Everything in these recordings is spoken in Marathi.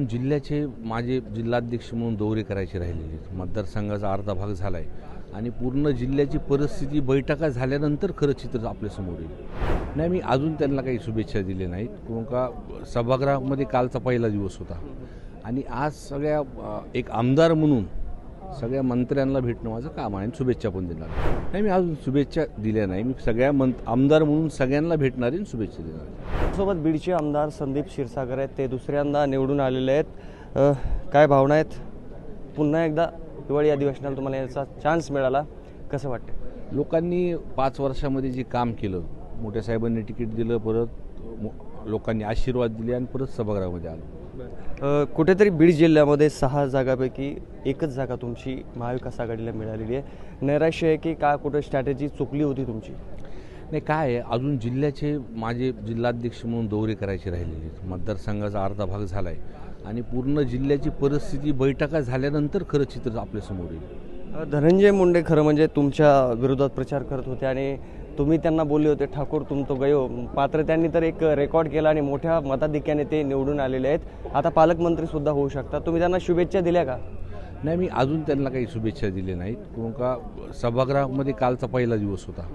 अजून जिल्ह्याचे माझे जिल्हाध्यक्ष म्हणून दौरे करायचे राहिलेले आहेत. मतदारसंघाचा अर्धा भाग झाला आहे आणि पूर्ण जिल्ह्याची परिस्थिती बैठका झाल्यानंतर खरं चित्र आपल्यासमोर येईल. नाही, मी अजून त्यांना काही शुभेच्छा दिल्या नाहीत, कारण का सभागृहामध्ये कालचा पहिला दिवस होता आणि आज सगळ्या एक आमदार म्हणून सगळ्या मंत्र्यांना भेटणं माझं काम आहे आणि शुभेच्छा पण देणार नाही. मी अजून शुभेच्छा दिल्या नाही. मी सगळ्या आमदार म्हणून सगळ्यांना भेटणार आणि शुभेच्छा देणार. सोबत बीडचे आमदार संदीप क्षीरसागर आहेत, ते दुसऱ्यांदा निवडून आलेले आहेत. काय भावना आहेत? पुन्हा एकदा हिवाळी अधिवेशनाला तुम्हाला याचा चान्स मिळाला, कसं वाटतं? लोकांनी 5 वर्षामध्ये जे काम केलं, मोठ्या साहेबांनी तिकीट दिलं, परत लोकांनी आशीर्वाद दिले आणि परत सभागृहामध्ये आलो. कुठेतरी बीड जिल्ह्यामध्ये 6 जागापैकी एकच जागा तुमची महाविकास आघाडीला मिळालेली आहे. नैराश्य आहे की का कुठे स्ट्रॅटेजी चुकली होती तुमची? नाही, काय आहे, अजून जिल्ह्याचे माझे जिल्हाध्यक्ष म्हणून दौरे करायचे राहिलेले आहेत. मतदारसंघाचा अर्धा भाग झाला आहे आणि पूर्ण जिल्ह्याची परिस्थिती बैठका झाल्यानंतर खरं चित्र आपल्यासमोर येईल. धनंजय मुंडे खरं म्हणजे तुमच्या विरोधात प्रचार करत होते आणि तुम्ही त्यांना बोलले होते ठाकूर तुम तो गयो, मात्र त्यांनी तर एक रेकॉर्ड केला आणि मोठ्या मताधिक्याने ते निवडून आलेले आहेत. आता पालकमंत्री सुद्धा होऊ शकतात. तुम्ही त्यांना शुभेच्छा दिल्या का? नाही, मी अजून त्यांना काही शुभेच्छा दिल्या नाहीत, कारण का सभागृहामध्ये कालचा पहिला दिवस होता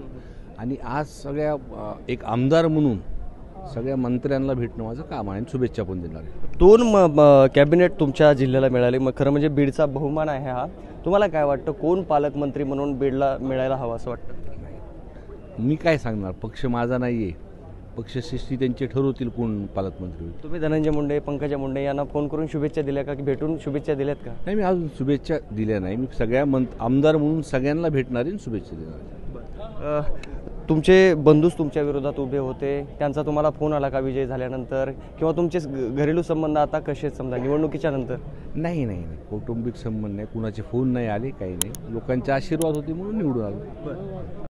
आणि आज सगळ्या एक आमदार म्हणून सगळ्या मंत्र्यांना भेटणं माझं काम आहे आणि शुभेच्छा पण देणार आहे. 2 कॅबिनेट तुमच्या जिल्ह्याला मिळाले, मग खरं म्हणजे बीडचा बहुमान आहे हा. तुम्हाला काय वाटतं, कोण पालकमंत्री म्हणून बीडला मिळायला हवा असं वाटतं? मी काय सांगणार, पक्ष माझा नाही आहे. पक्षश्रेष्ठी त्यांचे ठरवतील कोण पालकमंत्री होईल. तुम्ही धनंजय मुंडे, पंकजा मुंडे यांना फोन करून शुभेच्छा दिल्या का, की भेटून शुभेच्छा दिल्यात का? नाही, मी अजून शुभेच्छा दिल्या नाही. मी सगळ्या आमदार म्हणून सगळ्यांना भेटणार आणि शुभेच्छा देणार. तुमचे बंधूच तुमच्या विरोधात उभे होते, त्यांचा तुम्हाला फोन आला का विजय झाल्यानंतर, किंवा तुमचे घरेलू संबंध आता कसे समजा निवडणुकीच्या नंतर? नाही, कौटुंबिक संबंध नाही, कुणाचे फोन नाही आले, काही नाही. लोकांचे आशीर्वाद होते म्हणून निवडून आलो.